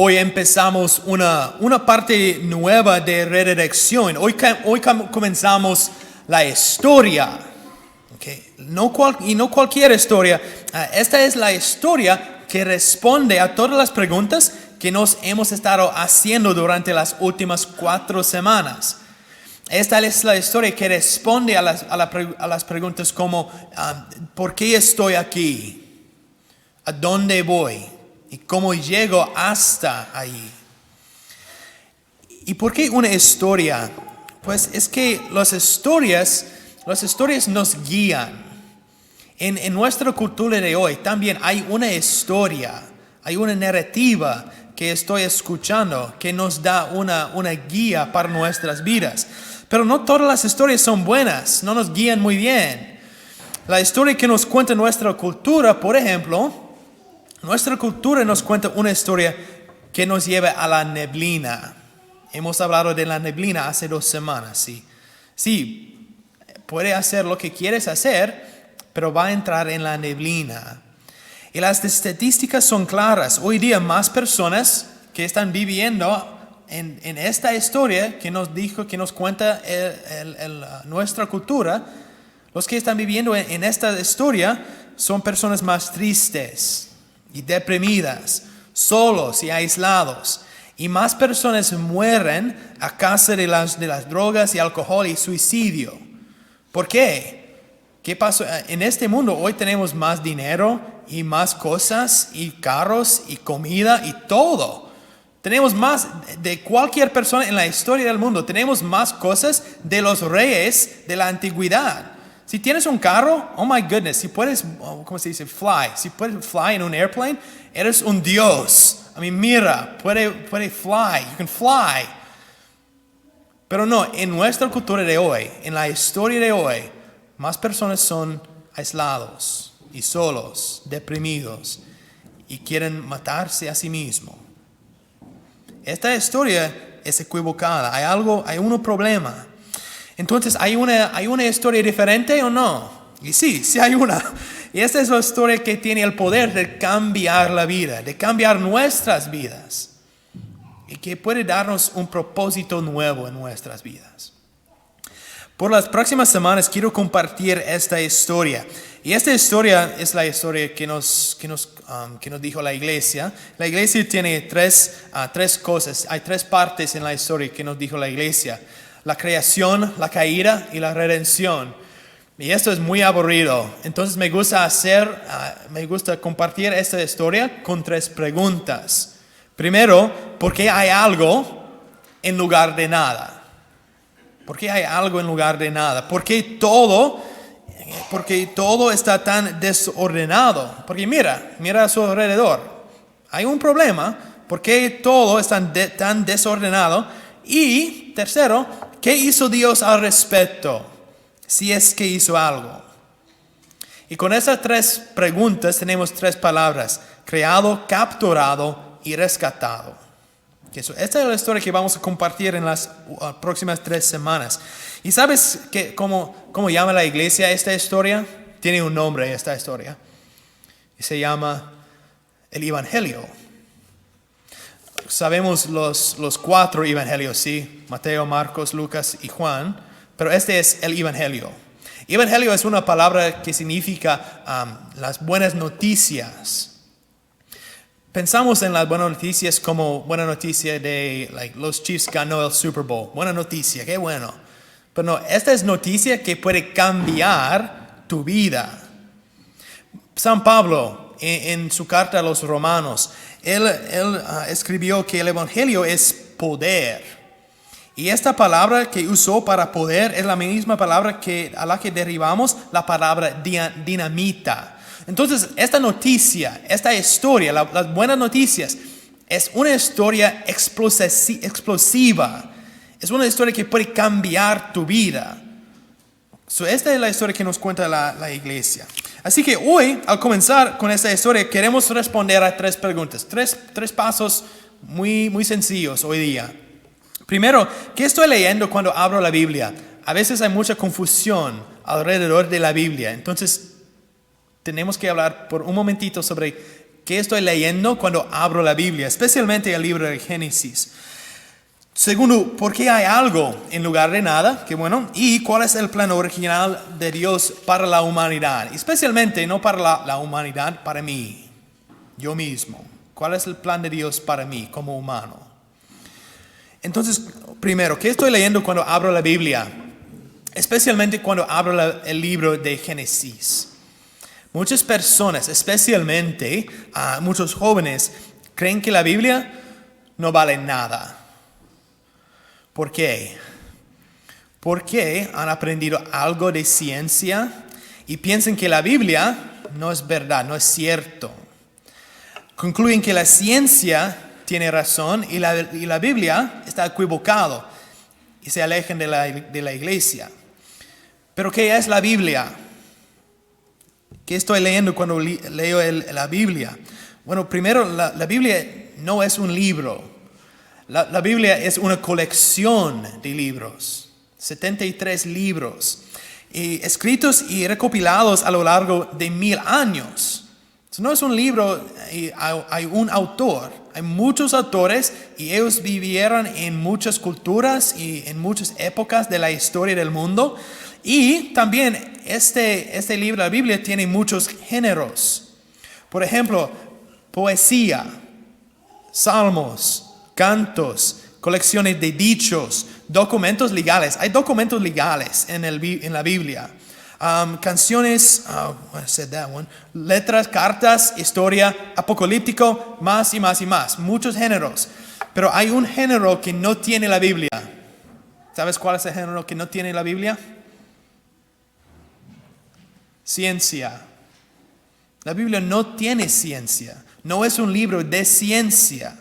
Hoy empezamos una parte nueva de redirección. Hoy comenzamos la historia. Okay. No cualquier historia. Esta es la historia que responde a todas las preguntas que nos hemos estado haciendo durante las últimas 4 semanas. Esta es la historia que responde a las preguntas como ¿por qué estoy aquí? ¿A dónde voy? ¿Y cómo llego hasta ahí? ¿Y por qué una historia? Pues es que las historias nos guían. En nuestra cultura de hoy también hay una historia, hay una narrativa que estoy escuchando que nos da una guía para nuestras vidas. Pero no todas las historias son buenas, no nos guían muy bien. La historia que nos cuenta nuestra cultura, por ejemplo, nuestra cultura nos cuenta una historia que nos lleva a la neblina. Hemos hablado de la neblina hace 2 semanas, ¿sí? Sí, puede hacer lo que quieres hacer, pero va a entrar en la neblina. Y las estadísticas son claras. Hoy día más personas que están viviendo en esta historia que nos cuenta nuestra cultura, los que están viviendo en esta historia son personas más tristes y deprimidas, solos y aislados. Y más personas mueren a causa de las drogas y alcohol y suicidio. ¿Por qué? ¿Qué pasó? En este mundo hoy tenemos más dinero y más cosas y carros y comida y todo. Tenemos más de cualquier persona en la historia del mundo. Tenemos más cosas de los reyes de la antigüedad. Si tienes un carro, oh my goodness, si puedes, ¿cómo se dice? Si puedes fly en un airplane, eres un dios. Mira, puede fly, you can fly. Pero no, en nuestra cultura de hoy, en la historia de hoy, más personas son aislados y solos, deprimidos y quieren matarse a sí mismos. Esta historia es equivocada, hay un problema. Entonces, ¿hay una historia diferente o no? Y sí hay una. Y esta es la historia que tiene el poder de cambiar la vida, de cambiar nuestras vidas. Y que puede darnos un propósito nuevo en nuestras vidas. Por las próximas semanas quiero compartir esta historia. Y esta historia es la historia que nos dijo la iglesia. La iglesia tiene tres cosas. Hay 3 partes en la historia que nos dijo la iglesia. La creación, la caída y la redención. Y esto es muy aburrido. Entonces me gusta compartir esta historia con 3 preguntas. Primero, ¿por qué hay algo en lugar de nada? ¿Por qué hay algo en lugar de nada? ¿Por qué todo está tan desordenado? Porque mira a su alrededor. Hay un problema. ¿Por qué todo está tan desordenado? Y tercero, ¿qué hizo Dios al respecto? Si es que hizo algo. Y con esas 3 preguntas tenemos 3 palabras: creado, capturado y rescatado. Esta es la historia que vamos a compartir en las próximas 3 semanas. ¿Y sabes cómo llama la iglesia esta historia? Tiene un nombre esta historia. Y se llama el Evangelio. Sabemos los 4 evangelios, ¿sí? Mateo, Marcos, Lucas y Juan. Pero este es el Evangelio. Evangelio es una palabra que significa las buenas noticias. Pensamos en las buenas noticias como buena noticia de los Chiefs ganó el Super Bowl. Buena noticia, qué bueno. Pero no, esta es noticia que puede cambiar tu vida. San Pablo, en su carta a los romanos, él escribió que el Evangelio es poder. Y esta palabra que usó para poder es la misma palabra a la que derivamos la palabra dinamita. Entonces, esta noticia, esta historia, las buenas noticias, es una historia explosiva. Es una historia que puede cambiar tu vida. Esta es la historia que nos cuenta la iglesia. Así que hoy, al comenzar con esta historia, queremos responder a 3 preguntas. 3 pasos muy, muy sencillos hoy día. Primero, ¿qué estoy leyendo cuando abro la Biblia? A veces hay mucha confusión alrededor de la Biblia. Entonces, tenemos que hablar por un momentito sobre qué estoy leyendo cuando abro la Biblia, especialmente el libro de Génesis. Segundo, ¿por qué hay algo en lugar de nada? Qué bueno. ¿Y cuál es el plan original de Dios para la humanidad? Especialmente no para la humanidad, para mí, yo mismo. ¿Cuál es el plan de Dios para mí como humano? Entonces, primero, ¿qué estoy leyendo cuando abro la Biblia? Especialmente cuando abro el libro de Génesis. Muchas personas, especialmente muchos jóvenes, creen que la Biblia no vale nada. ¿Por qué? Porque han aprendido algo de ciencia y piensan que la Biblia no es verdad, no es cierto. Concluyen que la ciencia tiene razón y la Biblia está equivocado y se alejan de la iglesia. ¿Pero qué es la Biblia? ¿Qué estoy leyendo cuando leo la Biblia? Bueno, primero, la Biblia no es un libro. La Biblia es una colección de libros, 73 libros, escritos y recopilados a lo largo de 1000 años. No es un libro, hay un autor, hay muchos autores y ellos vivieron en muchas culturas y en muchas épocas de la historia del mundo. Y también este libro, la Biblia, tiene muchos géneros. Por ejemplo, poesía, salmos, cantos, colecciones de dichos, documentos legales. Hay documentos legales en la Biblia. Canciones, letras, cartas, historia, apocalíptico, más y más y más. Muchos géneros. Pero hay un género que no tiene la Biblia. ¿Sabes cuál es el género que no tiene la Biblia? Ciencia. La Biblia no tiene ciencia. No es un libro de ciencia.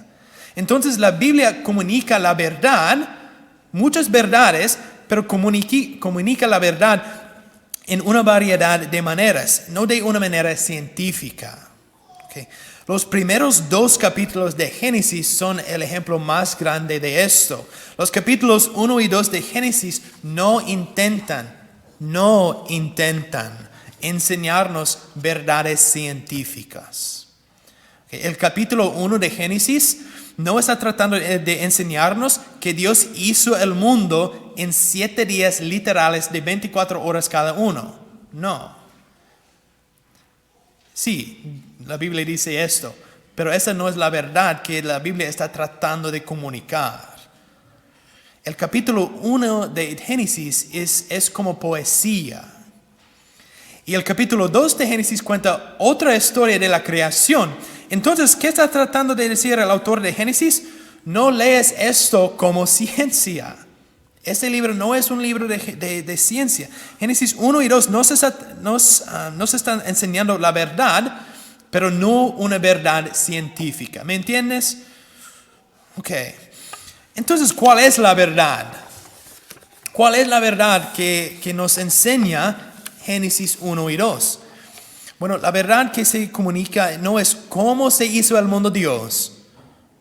Entonces la Biblia comunica la verdad, muchas verdades, pero comunica la verdad en una variedad de maneras, no de una manera científica. Okay. Los primeros 2 capítulos de Génesis son el ejemplo más grande de esto. Los capítulos 1 y 2 de Génesis no intentan enseñarnos verdades científicas. Okay. El capítulo 1 de Génesis no está tratando de enseñarnos que Dios hizo el mundo en 7 días literales de 24 horas cada uno. No. Sí, la Biblia dice esto, pero esa no es la verdad que la Biblia está tratando de comunicar. El capítulo 1 de Génesis es como poesía. Y el capítulo 2 de Génesis cuenta otra historia de la creación. Entonces, ¿qué está tratando de decir el autor de Génesis? No lees esto como ciencia. Este libro no es un libro de ciencia. Génesis 1 y 2 nos están enseñando la verdad, pero no una verdad científica. ¿Me entiendes? Ok. Entonces, ¿cuál es la verdad? ¿Cuál es la verdad que nos enseña Génesis 1 y 2? Bueno, la verdad que se comunica no es cómo se hizo el mundo Dios.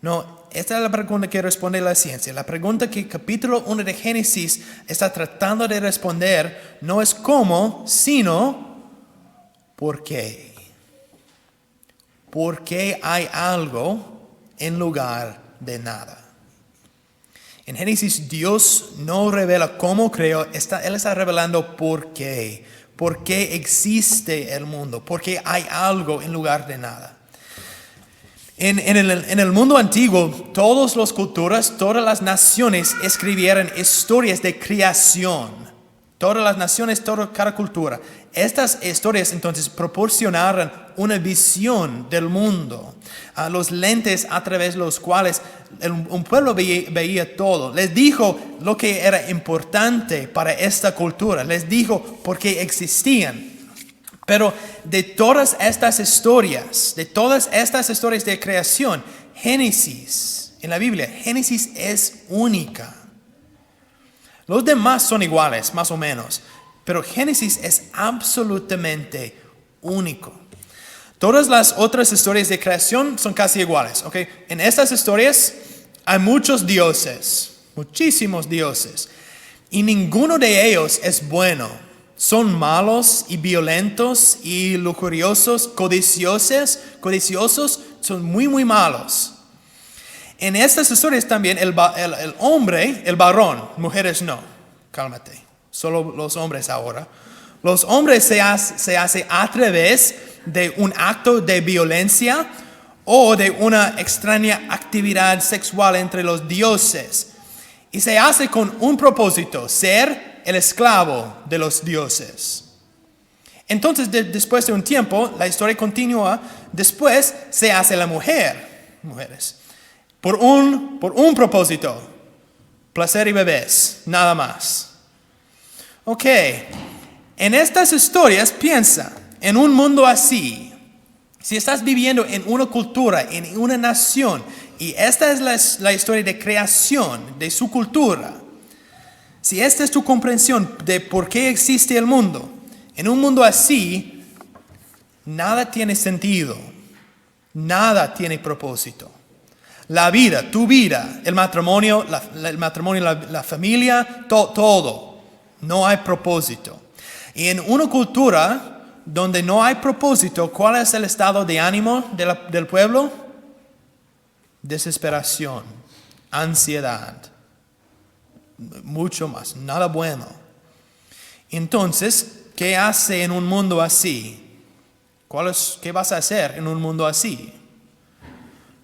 No, esta es la pregunta que responde la ciencia. La pregunta que el capítulo 1 de Génesis está tratando de responder no es cómo, sino por qué. ¿Por qué hay algo en lugar de nada? En Génesis Dios no revela cómo creó, Él está revelando por qué. ¿Por qué existe el mundo? ¿Por qué hay algo en lugar de nada? En el mundo antiguo, todas las culturas, todas las naciones escribieron historias de creación. Todas las naciones, cada cultura. Estas historias entonces proporcionaron una visión del mundo. Los lentes a través de los cuales un pueblo veía todo. Les dijo lo que era importante para esta cultura. Les dijo por qué existían. Pero de todas estas historias de creación, Génesis, en la Biblia, Génesis es única. Los demás son iguales, más o menos, pero Génesis es absolutamente único. Todas las otras historias de creación son casi iguales, ¿ok? En estas historias hay muchos dioses, muchísimos dioses, y ninguno de ellos es bueno. son malos y violentos y lujuriosos, codiciosos, son muy, muy malos. En estas historias también el hombre, el varón, mujeres no, cálmate, solo los hombres ahora. Los hombres se hace a través de un acto de violencia o de una extraña actividad sexual entre los dioses. Y se hace con un propósito, ser el esclavo de los dioses. Entonces, después de un tiempo, la historia continúa, después se hace la mujeres, por un propósito, placer y bebés, nada más. Ok, en estas historias piensa, en un mundo así, si estás viviendo en una cultura, en una nación, y esta es la historia de creación de su cultura, si esta es tu comprensión de por qué existe el mundo, en un mundo así, nada tiene sentido, nada tiene propósito. La vida, tu vida, el matrimonio, la familia, todo, no hay propósito. Y en una cultura donde no hay propósito, ¿cuál es el estado de ánimo del pueblo? Desesperación, ansiedad, mucho más, nada bueno. Entonces, ¿qué hace en un mundo así? ¿Qué vas a hacer en un mundo así?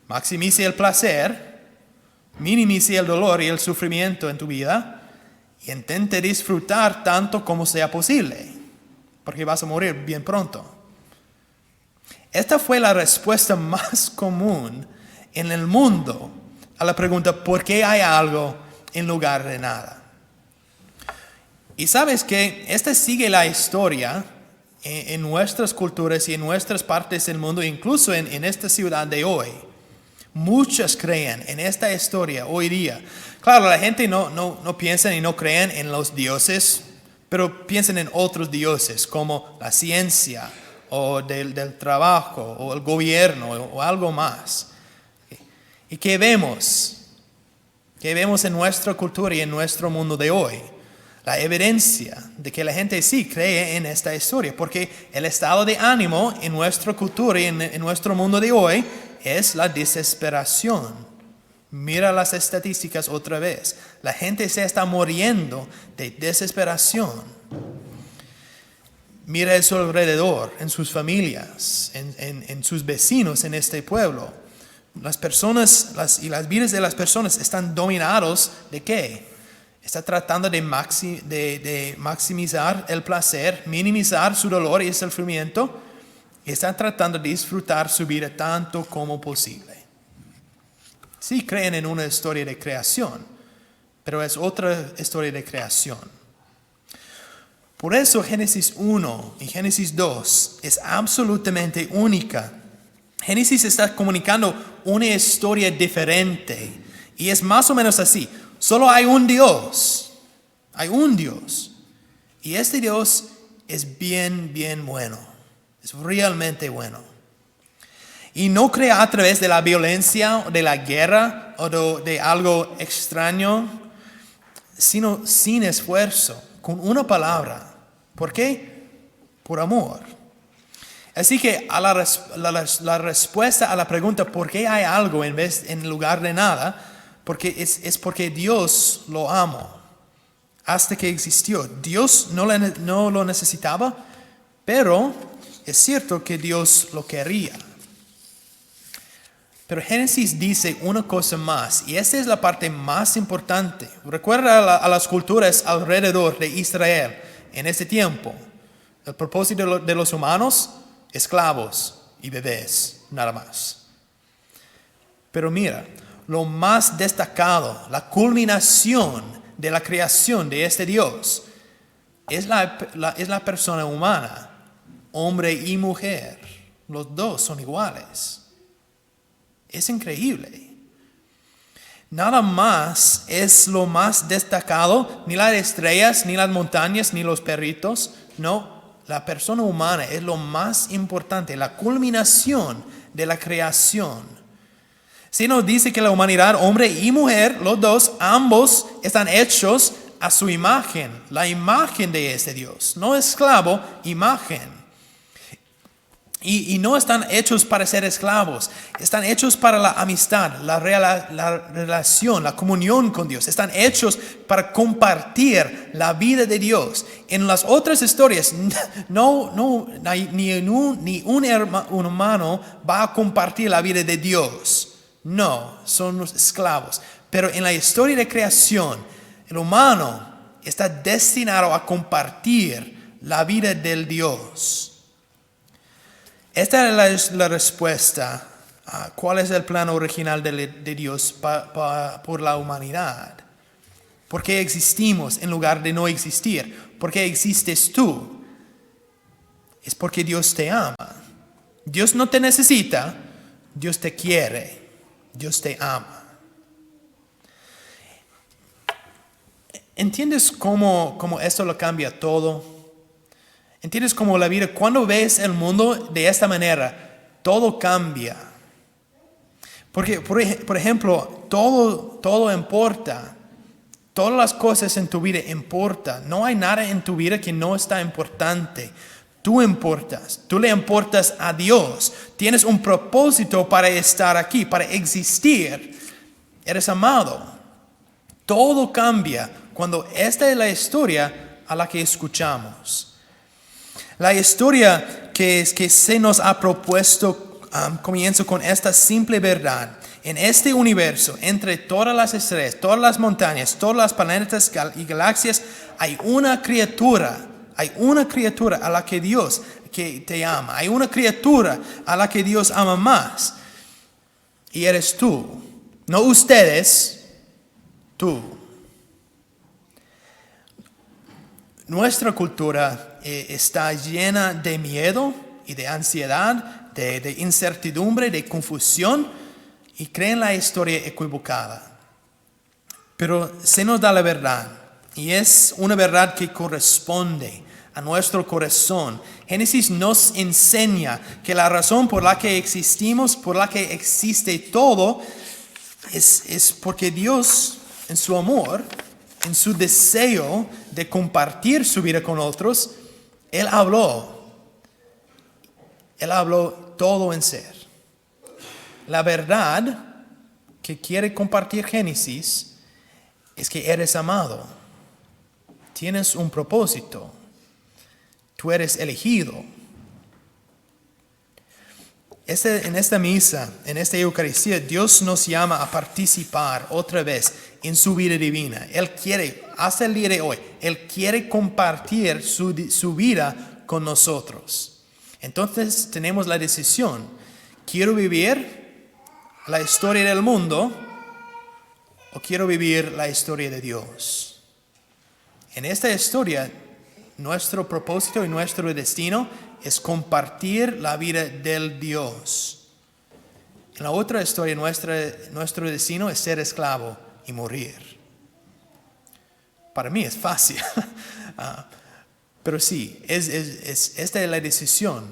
Maximice el placer, minimice el dolor y el sufrimiento en tu vida y intente disfrutar tanto como sea posible, porque vas a morir bien pronto. Esta fue la respuesta más común en el mundo a la pregunta ¿por qué hay algo en lugar de nada? Y sabes que esta sigue la historia en nuestras culturas y en nuestras partes del mundo, incluso en esta ciudad de hoy. Muchos creen en esta historia hoy día. Claro, la gente no piensa y no creen en los dioses, pero piensan en otros dioses como la ciencia o del trabajo o el gobierno o algo más. ¿Y qué vemos? ¿Qué vemos en nuestra cultura y en nuestro mundo de hoy? La evidencia de que la gente sí cree en esta historia, porque el estado de ánimo en nuestra cultura y en nuestro mundo de hoy es la desesperación. Mira las estadísticas otra vez. La gente se está muriendo de desesperación. Mira a su alrededor, en sus familias, en sus vecinos en este pueblo. Las personas y las vidas de las personas están dominados ¿de qué? Está tratando de maximizar el placer, minimizar su dolor y el sufrimiento. Y está tratando de disfrutar su vida tanto como posible. Sí creen en una historia de creación, pero es otra historia de creación. Por eso Génesis 1 y Génesis 2 es absolutamente única. Génesis está comunicando una historia diferente y es más o menos así. Solo hay un Dios. Hay un Dios. Y este Dios es bien, bien bueno. Es realmente bueno. Y no crea a través de la violencia o de la guerra o de algo extraño, sino sin esfuerzo, con una palabra. ¿Por qué? Por amor. Así que a la respuesta a la pregunta ¿por qué hay algo en lugar de nada? Porque es porque Dios lo amó hasta que existió. Dios no lo necesitaba, pero es cierto que Dios lo quería. Pero Génesis dice una cosa más, y esta es la parte más importante. Recuerda a las culturas alrededor de Israel en ese tiempo. El propósito de los humanos, esclavos y bebés, nada más. Pero mira, lo más destacado, la culminación de la creación de este Dios, es la persona humana, hombre y mujer. Los dos son iguales. Es increíble. Nada más es lo más destacado, ni las estrellas, ni las montañas, ni los perritos. No, la persona humana es lo más importante, la culminación de la creación. Si nos dice que la humanidad, hombre y mujer, los dos, ambos están hechos a su imagen, la imagen de ese Dios. No esclavo, imagen. Y no están hechos para ser esclavos, están hechos para la amistad, la relación, la comunión con Dios. Están hechos para compartir la vida de Dios. En las otras historias, ni un humano va a compartir la vida de Dios. No, son los esclavos. Pero en la historia de creación, el humano está destinado a compartir la vida del Dios. Esta es la respuesta a cuál es el plan original de Dios por la humanidad. ¿Por qué existimos en lugar de no existir? ¿Por qué existes tú? Es porque Dios te ama. Dios no te necesita, Dios te quiere, Dios te ama. ¿Entiendes cómo esto lo cambia todo? ¿Entiendes cómo la vida, cuando ves el mundo de esta manera, todo cambia? Porque, por ejemplo, todo importa. Todas las cosas en tu vida importan. No hay nada en tu vida que no está importante. Tú importas. Tú le importas a Dios. Tienes un propósito para estar aquí, para existir. Eres amado. Todo cambia cuando esta es la historia a la que escuchamos. La historia que se nos ha propuesto comienza con esta simple verdad. En este universo, entre todas las estrellas, todas las montañas, todos los planetas y galaxias, hay una criatura a la que Dios que te ama. Hay una criatura a la que Dios ama más. Y eres tú. No ustedes, tú. Nuestra cultura está llena de miedo y de ansiedad, de incertidumbre, de confusión, y creen la historia equivocada. Pero se nos da la verdad, y es una verdad que corresponde a nuestro corazón. Génesis nos enseña que la razón por la que existimos, por la que existe todo, es porque Dios, en su amor, en su deseo de compartir su vida con otros, Él habló todo en ser. La verdad que quiere compartir Génesis es que eres amado. Tienes un propósito. Tú eres elegido. En esta misa, en esta Eucaristía, Dios nos llama a participar otra vez en su vida divina. Él quiere, hasta el día de hoy, Él quiere compartir su vida con nosotros. Entonces tenemos la decisión. ¿Quiero vivir la historia del mundo o quiero vivir la historia de Dios? En esta historia, nuestro propósito y nuestro destino es compartir la vida del Dios. En la otra historia, nuestro destino es ser esclavo y morir. Para mí es fácil, pero sí, esta es la decisión.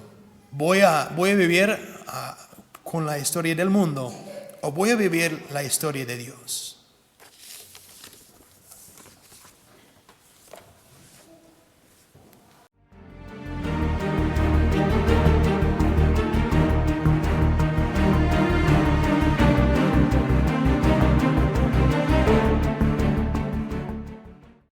Voy a vivir con la historia del mundo o voy a vivir la historia de Dios.